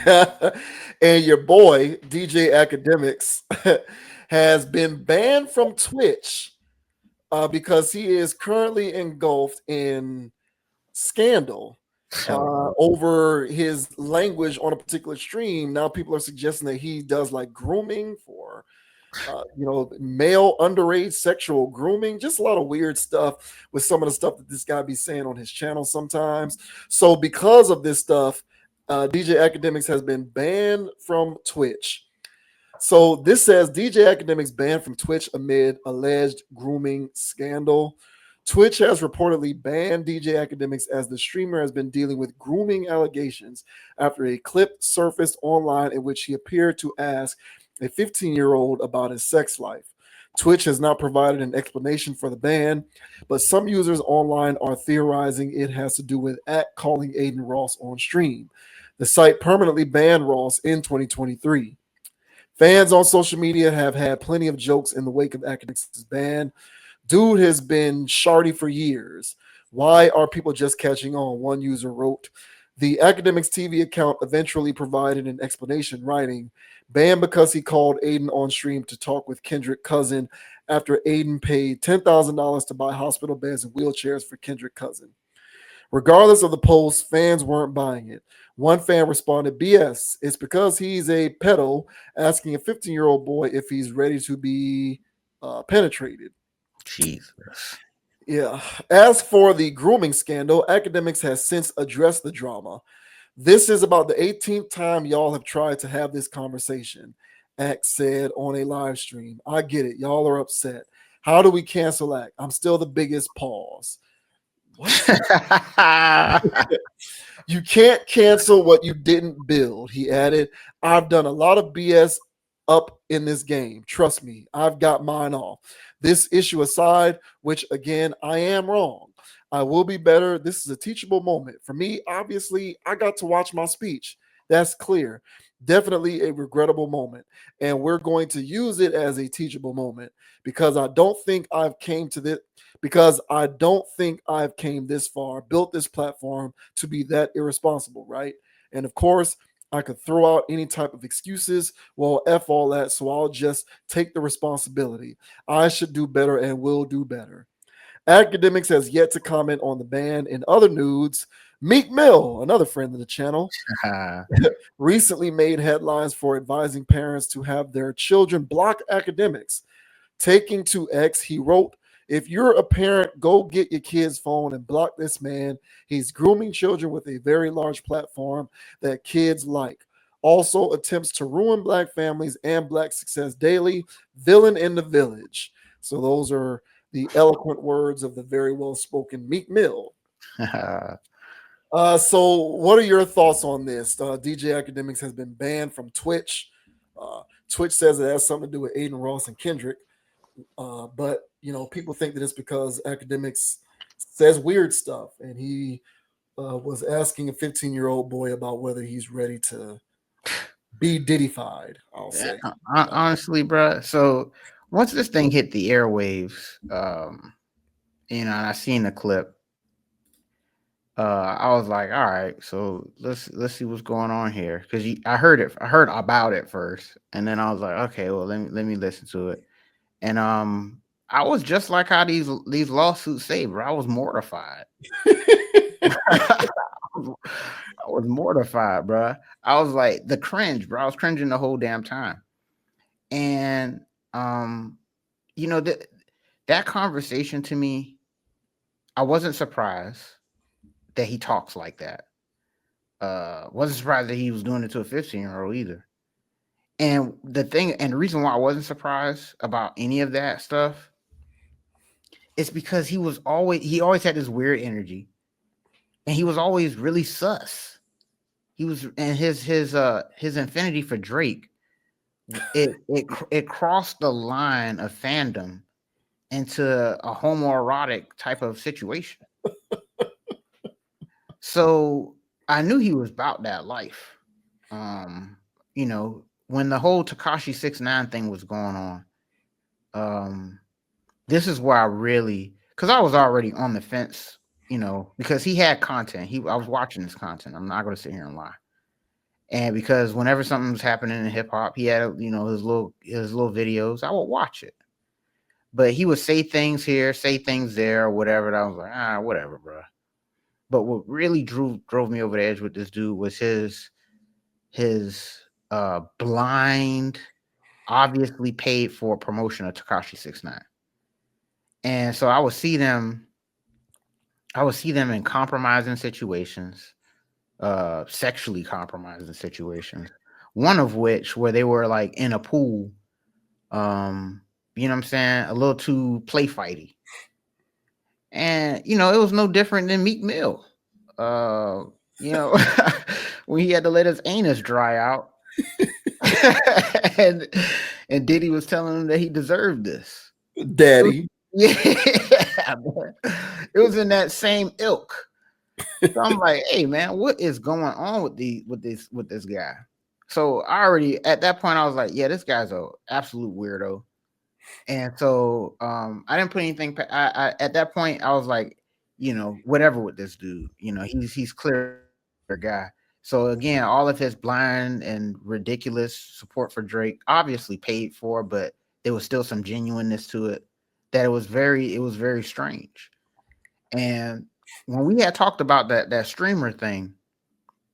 And your boy, DJ Akademiks, has been banned from Twitch because he is currently engulfed in scandal So over his language on a particular stream. Now people are suggesting that he does like grooming for male underage sexual grooming, just a lot of weird stuff with some of the stuff that this guy be saying on his channel sometimes. So because of this stuff, DJ Akademiks has been banned from Twitch. So this says DJ Akademiks banned from Twitch amid alleged grooming scandal. Twitch has reportedly banned DJ Akademiks as the streamer has been dealing with grooming allegations after a clip surfaced online in which he appeared to ask a 15-year-old about his sex life. Twitch has not provided an explanation for the ban, but some users online are theorizing it has to do with calling Aiden Ross on stream. The site permanently banned Ross in 2023. Fans on social media have had plenty of jokes in the wake of Akademiks' ban. Dude has been shardy for years. Why are people just catching on? One user wrote. The Akademiks TV account eventually provided an explanation, writing, banned because he called Aiden on stream to talk with Kendrick Cousin after Aiden paid $10,000 to buy hospital beds and wheelchairs for Kendrick Cousin. Regardless of the post, fans weren't buying it. One fan responded, BS, it's because he's a pedo asking a 15-year-old boy if he's ready to be penetrated. Jesus. Yeah. As for the grooming scandal, Akademiks has since addressed the drama. This is about the 18th time y'all have tried to have this conversation, Act said on a live stream. I get it. Y'all are upset. How do we cancel Act? I'm still the biggest pause. What? You can't cancel what you didn't build, he added. I've done a lot of BS up in this game. Trust me, I've got mine off. This issue aside, which again, I am wrong. I will be better. This is a teachable moment. For me, obviously, I got to watch my speech. That's clear. Definitely a regrettable moment. And we're going to use it as a teachable moment because I don't think I've came to this because I don't think I've came this far, built this platform to be that irresponsible, right? And of course, I could throw out any type of excuses. Well, F all that. So I'll just take the responsibility. I should do better and will do better. Akademiks has yet to comment on the ban. In other news, Meek Mill, another friend of the channel, recently made headlines for advising parents to have their children block Akademiks. Taking to X, he wrote, if you're a parent, go get your kid's phone and block this man. He's grooming children with a very large platform that kids like. Also attempts to ruin black families and black success daily. Villain in the village. So those are the eloquent words of the very well-spoken Meek Mill. So what are your thoughts on this? DJ Akademiks has been banned from Twitch. Twitch says it has something to do with Aiden Ross and Kendrick. But people think that it's because Akademiks says weird stuff, and he was asking a 15-year-old boy about whether he's ready to be diddyfied. I'll say, Honestly, bro. So once this thing hit the airwaves, and I seen the clip, I was like, all right, so let's see what's going on here, because I heard about it first, and then I was like, okay, well let me listen to it, and I was just like how these lawsuits say, bro. I was mortified. I was mortified, bro. I was like the cringe, bro. I was cringing the whole damn time, and that conversation to me, I wasn't surprised that he talks like that. Wasn't surprised that he was doing it to a 15-year-old either. And the reason why I wasn't surprised about any of that stuff is because he always had this weird energy, and he was always really sus. He was, and his infinity for Drake, it crossed the line of fandom into a homoerotic type of situation. So I knew he was about that life. When the whole Tekashi 6ix9ine thing was going on, this is where I really, because I was already on the fence, because he had content. I was watching his content. I'm not going to sit here and lie. And because whenever something's happening in hip hop, he had his little videos. I would watch it, but he would say things here, say things there, or whatever. And I was like, whatever, bro. But what really drove me over the edge with this dude was his blind, obviously paid for promotion of Takashi 69. And so I would see them in compromising situations, sexually compromising situations. One of which where they were like in a pool, you know what I'm saying, a little too play fighty. And it was no different than Meek Mill. Uh, you know, when he had to let his anus dry out, and and Diddy was telling him that he deserved this. It was, Daddy. yeah, man. It was in that same ilk. So I'm like, hey man, what is going on with this guy? So I already at that point I was like, yeah, this guy's a absolute weirdo. And so I didn't put anything. I at that point I was like, whatever with this dude. He's clearly a weird guy. So again, all of his blind and ridiculous support for Drake, obviously paid for, but there was still some genuineness to it. That it was very strange. And when we had talked about that streamer thing,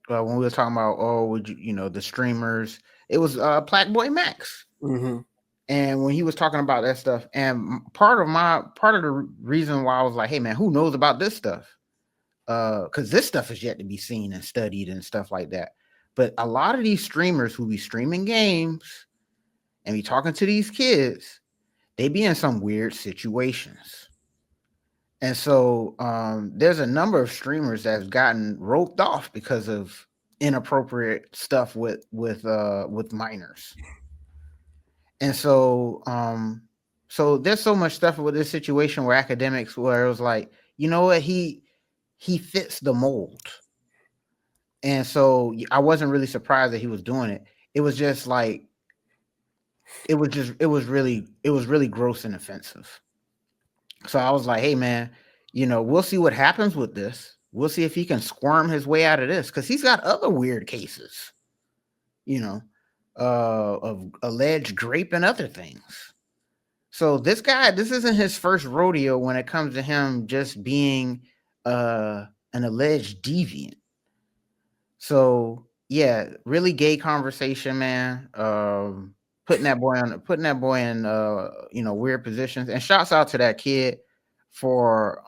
when we were talking about, would the streamers, it was Black Boy Max. Mm-hmm. And when he was talking about that stuff, and part of the reason why I was like, hey man, who knows about this stuff? Because this stuff is yet to be seen and studied and stuff like that. But a lot of these streamers who be streaming games and be talking to these kids, they be in some weird situations. And so there's a number of streamers that's gotten roped off because of inappropriate stuff with minors. And so there's so much stuff with this situation where academics where it was like, you know what, he fits the mold. And so I wasn't really surprised that he was doing it. It was just like it was really gross and offensive. So I was like, hey man, we'll see what happens with this. We'll see if he can squirm his way out of this because he's got other weird cases, you know, of alleged rape and other things. So this guy, this isn't his first rodeo when it comes to him just being an alleged deviant. So yeah, really gay conversation, man. Putting that boy in weird positions. And shouts out to that kid for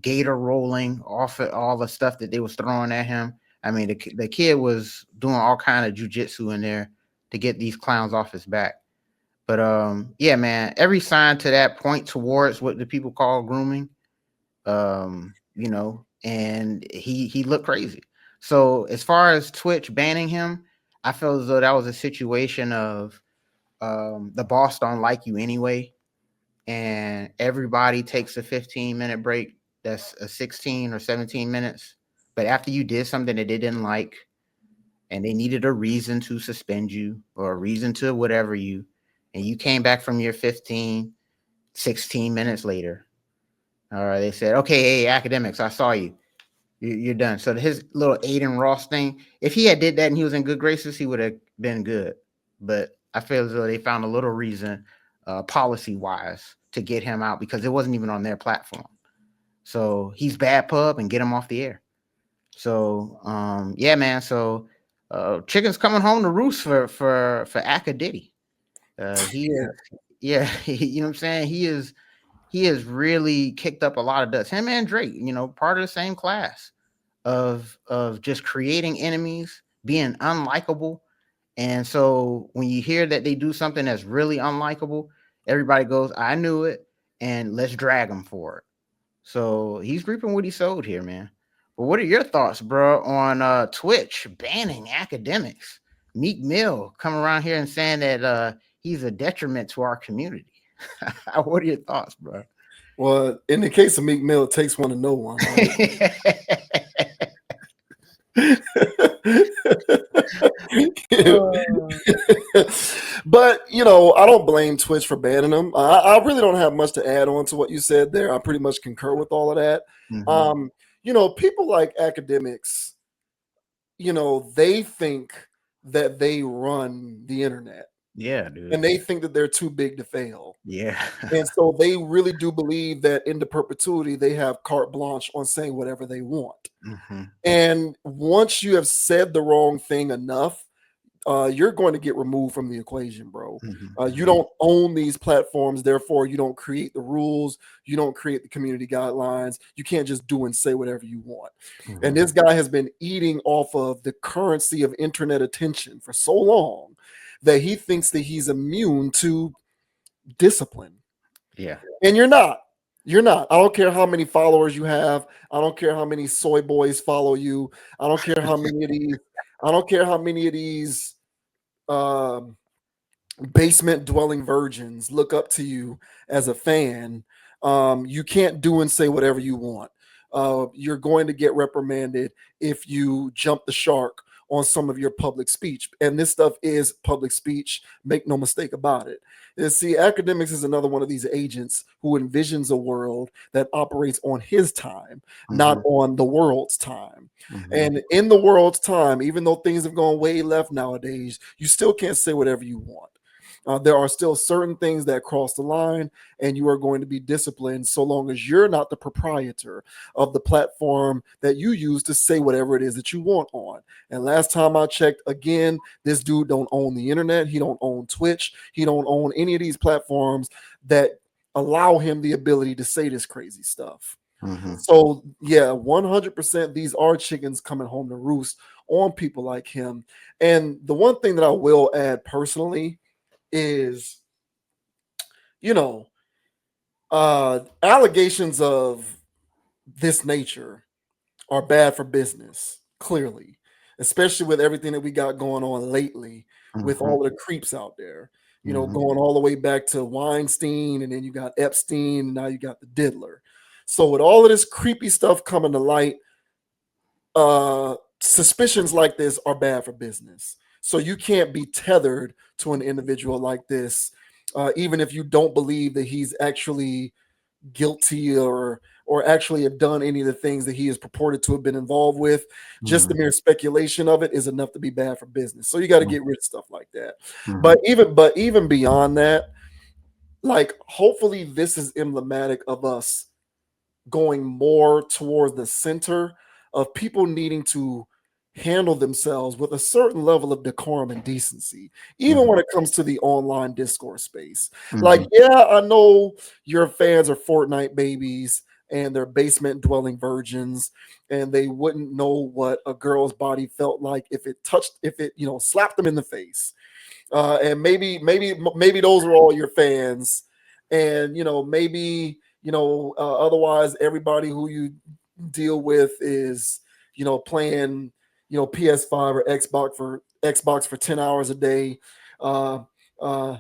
gator rolling off of all the stuff that they was throwing at him. I mean, the kid was doing all kind of jujitsu in there to get these clowns off his back. But yeah, man, every sign to that point towards what the people call grooming. And he looked crazy. So as far as Twitch banning him, I feel as though that was a situation of the boss don't like you anyway, and everybody takes a 15-minute break. That's a 16 or 17 minutes. But after you did something that they didn't like, and they needed a reason to suspend you or a reason to whatever you, and you came back from your 15, 16 minutes later, all right, they said, okay, hey, academics, I saw you. You're done. So his little Aiden Ross thing, if he had did that and he was in good graces, he would have been good. But I feel as though they found a little reason, policy wise, to get him out because it wasn't even on their platform. So he's bad pub and get him off the air. So yeah, man. So chicken's coming home to roost for Akademiks. He is, yeah, you know what I'm saying. He has really kicked up a lot of dust. Him and Drake, part of the same class of just creating enemies, being unlikable. And so when you hear that they do something that's really unlikable, everybody goes, I knew it, and let's drag him for it. So he's reaping what he sowed here, man. But what are your thoughts, bro, on Twitch banning academics? Meek Mill coming around here and saying that he's a detriment to our community. What are your thoughts, bro? Well, in the case of Meek Mill, it takes one to know one, right? But I don't blame Twitch for banning them. I really don't have much to add on to what you said there. I pretty much concur with all of that. Mhm. People like academics, they think that they run the internet, Yeah, dude. and they think that they're too big to fail. Yeah. And so they really do believe that into perpetuity they have carte blanche on saying whatever they want. Mhm. And once you have said the wrong thing enough, you're going to get removed from the equation, bro. Mhm. You Mhm. don't own these platforms, therefore you don't create the rules, you don't create the community guidelines. You can't just do and say whatever you want. And Mhm. this guy has been eating off of the currency of internet attention for so long that he thinks that he's immune to discipline. Yeah. And you're not. You're not. I don't care how many followers you have. I don't care how many soy boys follow you. I don't care how many of these. I don't care how many of these um, basement dwelling virgins look up to you as a fan. You can't do and say whatever you want. You're going to get reprimanded if you jump the shark on some of your public speech. And this stuff is public speech. Make no mistake about it. And see, Academics is another one of these agents who envisions a world that operates on his time, not Mhm. on the world's time. Mhm. And in the world's time, even though things have gone way left nowadays, you still can't say whatever you want. There are still certain things that cross the line, and you are going to be disciplined so long as you're not the proprietor of the platform that you use to say whatever it is that you want on. And last time I checked, again, this dude don't own the internet. He don't own Twitch. He don't own any of these platforms that allow him the ability to say this crazy stuff. Mhm. So yeah, 100% these are chickens coming home to roost on people like him. And the one thing that I will add personally is, you know, allegations of this nature are bad for business, clearly, especially with everything that we got going on lately with Mhm. all of the creeps out there, Mhm. going all the way back to Weinstein, and then you got Epstein, and now you got the diddler. So with all of this creepy stuff coming to light, suspicions like this are bad for business. So you can't be tethered to an individual like this, even if you don't believe that he's actually guilty or actually have done any of the things that he is purported to have been involved with. Just the Mhm. mere speculation of it is enough to be bad for business. So you got to get rid of stuff like that. But Mhm. even beyond that, like hopefully this is emblematic of us going more towards the center of people needing to handle themselves with a certain level of decorum and decency, even Mhm. when it comes to the online discourse space. Like, Mhm. yeah, I know your fans are Fortnite babies and they're basement dwelling virgins, and they wouldn't know what a girl's body felt like if it, slapped them in the face. And maybe those are all your fans, and maybe otherwise everybody who you deal with is playing PS5 or Xbox for 10 hours a day, uh, uh,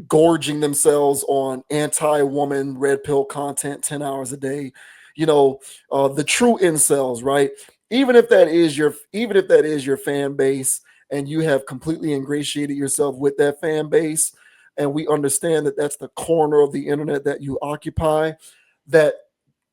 gorging themselves on anti-woman red pill content 10 hours a day. The true incels, right? Even if that is your fan base, and you have completely ingratiated yourself with that fan base, and we understand that that's the corner of the internet that you occupy, that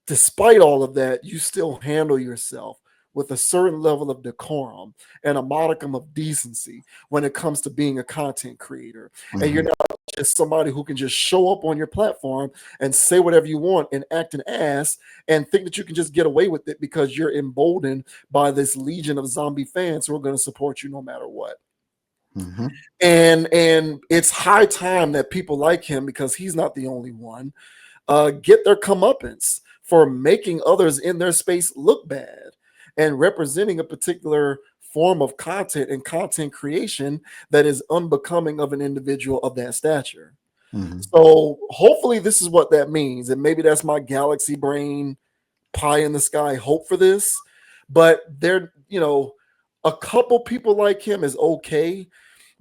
despite all of that, you still handle yourself with a certain level of decorum and a modicum of decency when it comes to being a content creator. And you're Mhm. not just somebody who can just show up on your platform and say whatever you want and act an ass and think that you can just get away with it because you're emboldened by this legion of zombie fans who are going to support you no matter what. Mhm. And it's high time that people like him, because he's not the only one, get their comeuppance for making others in their space look bad and representing a particular form of content and content creation that is unbecoming of an individual of that stature. Mhm. So hopefully this is what that means. And maybe that's my galaxy brain pie in the sky hope for this. But a couple people like him is okay.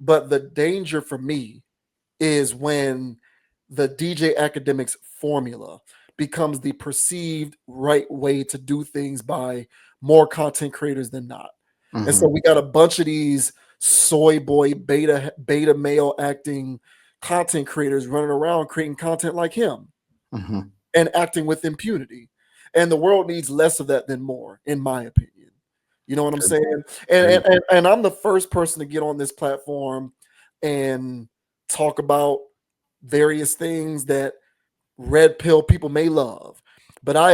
But the danger for me is when the DJ Academics formula becomes the perceived right way to do things by more content creators than not. And so Mhm. we got a bunch of these soy boy beta male acting content creators running around creating content like him Mhm. and acting with impunity. And the world needs less of that than more, in my opinion. You know what I'm saying? And I'm the first person to get on this platform and talk about various things that red pill people may love. But I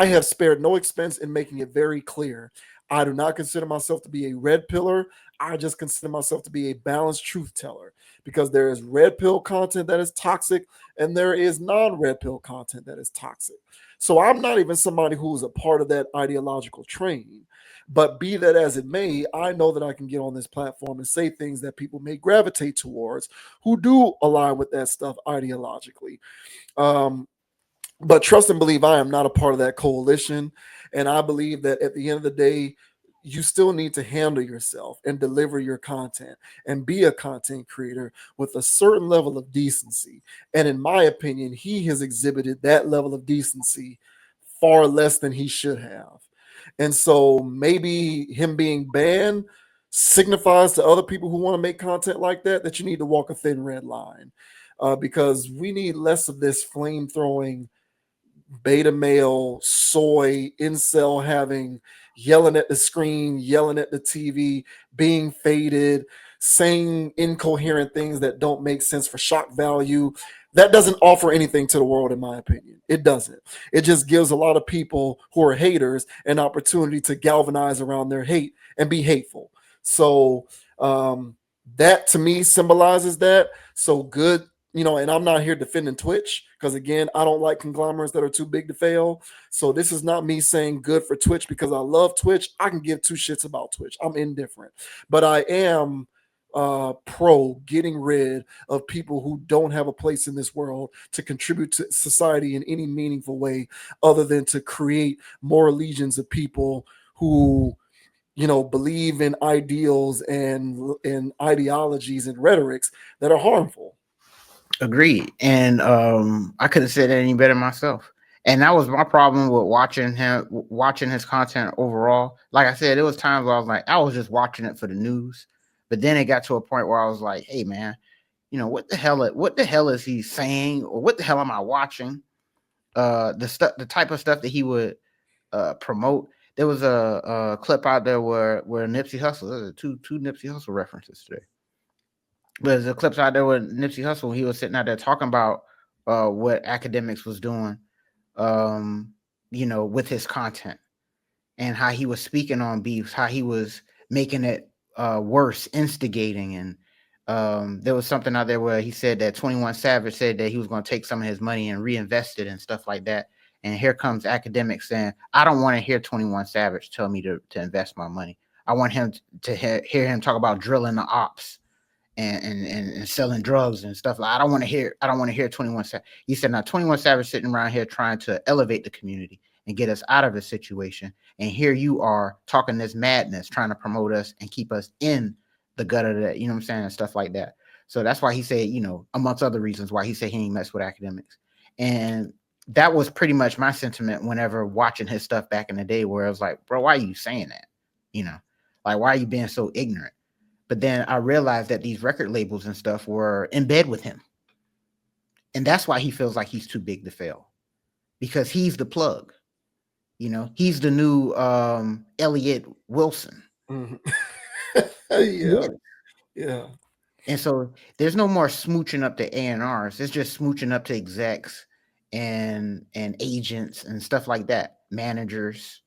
have spared no expense in making it very clear. I do not consider myself to be a red pillar. I just consider myself to be a balanced truth teller because there is red pill content that is toxic and there is non-red pill content that is toxic. So I'm not even somebody who is a part of that ideological train. But be that as it may, I know that I can get on this platform and say things that people may gravitate towards who do align with that stuff ideologically. Um, but trust and believe I am not a part of that coalition. And I believe that at the end of the day, you still need to handle yourself and deliver your content and be a content creator with a certain level of decency. And in my opinion, he has exhibited that level of decency far less than he should have. And so maybe him being banned signifies to other people who want to make content like that you need to walk a thin red line, because we need less of this flame throwing beta male, soy, incel having, yelling at the screen, yelling at the TV, being faded, saying incoherent things that don't make sense for shock value. That doesn't offer anything to the world, in my opinion. It doesn't. It just gives a lot of people who are haters an opportunity to galvanize around their hate and be hateful. So, that to me symbolizes that. So good, and I'm not here defending Twitch because again, I don't like conglomerates that are too big to fail. So this is not me saying good for Twitch because I love Twitch. I can give two shits about Twitch. I'm indifferent, but I am pro getting rid of people who don't have a place in this world to contribute to society in any meaningful way other than to create more legions of people who believe in ideals and ideologies and rhetorics that are harmful. Agreed. And I couldn't have said it any better myself. And that was my problem with watching his content overall. Like I said, there was times where I was like, I was just watching it for the news. But then it got to a point where I was like, hey man, what the hell is he saying? Or what the hell am I watching? The type of stuff that he would promote. There was a clip out there where Nipsey Hussle, there's two Nipsey Hussle references today. There's a clips out there with Nipsey Hussle. He was sitting out there talking about what Akademiks was doing, with his content and how he was speaking on beefs, how he was making it worse, instigating. And there was something out there where he said that 21 Savage said that he was going to take some of his money and reinvest it and stuff like that. And here comes Akademiks saying, I don't want to hear 21 Savage tell me to invest my money. I want him to hear him talk about drilling the ops and selling drugs and stuff. Like I don't want to hear 21 Savage. He said, now 21 Savage sitting around here trying to elevate the community and get us out of the situation. And here you are talking this madness, trying to promote us and keep us in the gutter that, you know what I'm saying, and stuff like that. So that's why he said, amongst other reasons why he said he ain't mess with Akademiks. And that was pretty much my sentiment whenever watching his stuff back in the day, where I was like, bro, why are you saying that? Like, why are you being so ignorant? But then I realized that these record labels and stuff were in bed with him. And that's why he feels like he's too big to fail, because he's the plug. He's the new Elliot Wilson. Mm-hmm. Yeah. Yeah. And so there's no more smooching up to A&Rs. It's just smooching up to execs and agents and stuff like that, managers.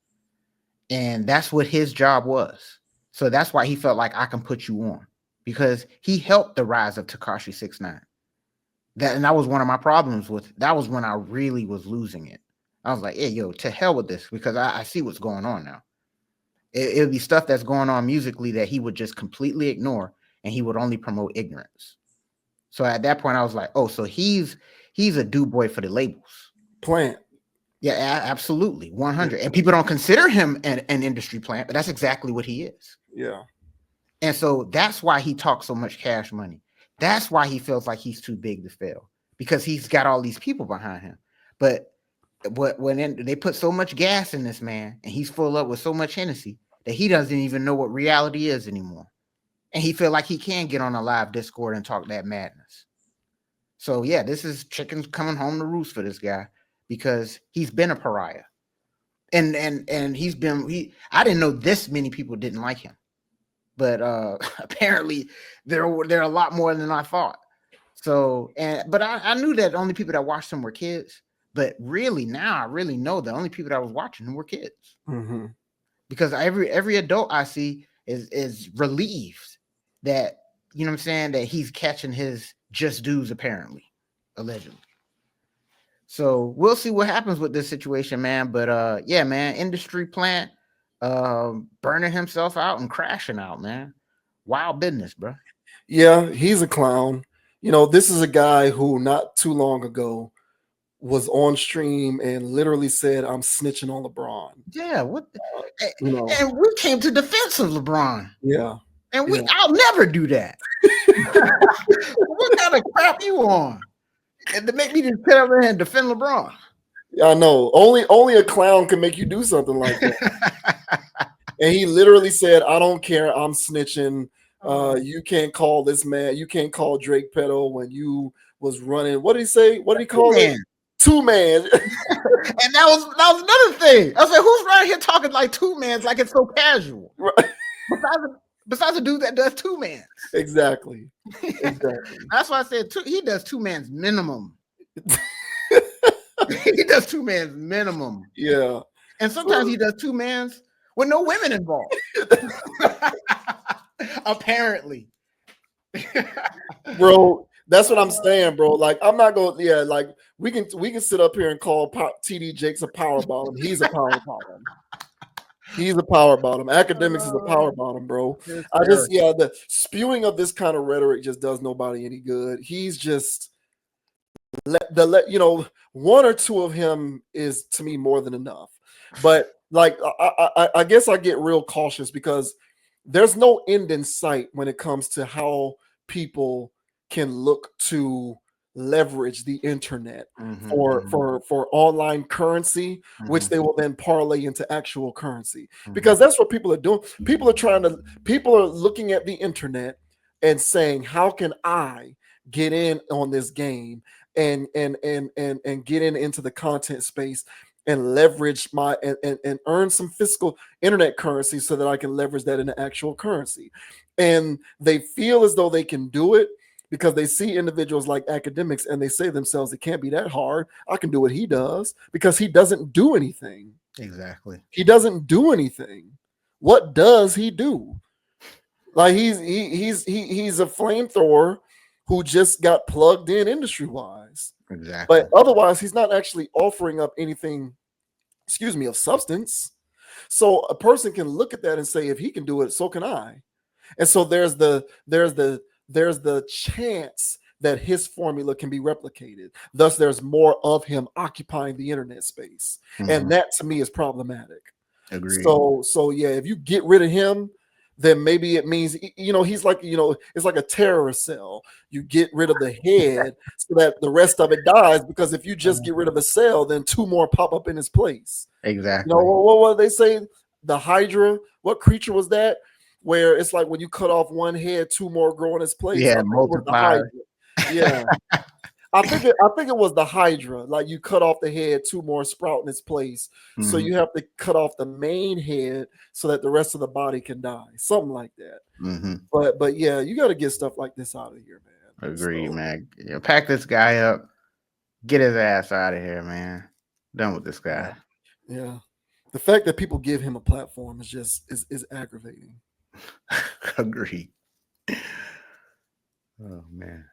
And that's what his job was. So that's why he felt like I can put you on, because he helped the rise of Tekashi 6ix9ine. That was one of my problems with. That was when I really was losing it. I was like, hey, yo, to hell with this, because I see what's going on now. It would be stuff that's going on musically that he would just completely ignore, and he would only promote ignorance. So at that point, I was like, oh, so he's a do boy for the labels. Plant. Yeah, absolutely. 100. And people don't consider him an industry plant, but that's exactly what he is. Yeah. And so that's why he talks so much cash money. That's why he feels like he's too big to fail, because he's got all these people behind him. But when they put so much gas in this man, and he's full up with so much Hennessy that he doesn't even know what reality is anymore. And he feel like he can get on a live Discord and talk that madness. So yeah, this is chickens coming home to roost for this guy, because he's been a pariah. and he's been I didn't know this many people didn't like him, but apparently there are a lot more than I thought. So but I knew that only people that watched him were kids. But really, now I really know the only people that was watching him were kids. Mm-hmm. Because every adult I see is relieved that, you know what I'm saying, that he's catching his just dues, apparently, allegedly. So we'll see what happens with this situation, man. But yeah, man, industry plant burning himself out and crashing out, man. Wild business, bro. Yeah, he's a clown. This is a guy who not too long ago was on stream and literally said, "I'm snitching on LeBron." Yeah, what? You know, And we came to defense of LeBron, yeah, and yeah. I'll never do that. What kind of crap you on? And to make me just sit over here and defend LeBron. I know. Only a clown can make you do something like that. And he literally said, "I don't care. I'm snitching. You can't call this man. You can't call Drake Pedo when you was running." What did he say? What did he call it? Two man. And that was another thing. I was like, who's right here talking like two mans like it's so casual? Right. Besides a dude that does two mans. Exactly. That's why I said he does two mans minimum. He does two mans minimum. Yeah. And sometimes he does two mans with no women involved. Apparently. Bro, that's what I'm saying, bro. Like, I'm not going. Yeah, like we can sit up here and call TD Jakes a power bottom. He's a power bottom. He's a power bottom. Akademiks is a power bottom, bro. The spewing of this kind of rhetoric just does nobody any good. He's just one or two of him is to me more than enough. But like, I guess I get real cautious because there's no end in sight when it comes to how people can look to leverage the internet for online currency, which they will then parlay into actual currency, because that's what people are doing. People are looking at the internet and saying, how can I get in on this game and get into the content space and leverage my and earn some fiscal internet currency so that I can leverage that into actual currency. And they feel as though they can do it because they see individuals like Akademiks and they say to themselves, it can't be that hard. I can do what he does, because he doesn't do anything. Exactly. He doesn't do anything. What does he do? Like, he's a flamethrower who just got plugged in industry wise. Exactly. But otherwise, he's not actually offering up anything, of substance. So a person can look at that and say, if he can do it, so can I. And so there's the chance that his formula can be replicated. Thus, there's more of him occupying the internet space. And that to me is problematic. Agreed. So yeah, if you get rid of him, then maybe it means, he's like, it's like a terrorist cell. You get rid of the head so that the rest of it dies, because if you just get rid of a cell, then two more pop up in its place. Exactly. What they say? The Hydra, what creature was that? Where it's like when you cut off one head, two more grow in its place. Yeah, multiply. Yeah. I think it was the Hydra. Like, you cut off the head, two more sprout in its place. So you have to cut off the main head so that the rest of the body can die. Something like that. But yeah, you got to get stuff like this out of here, man. Agreed, man. Yeah, pack this guy up. Get his ass out of here, man. Done with this guy. Yeah. The fact that people give him a platform is just is aggravating. Agreed. Oh man.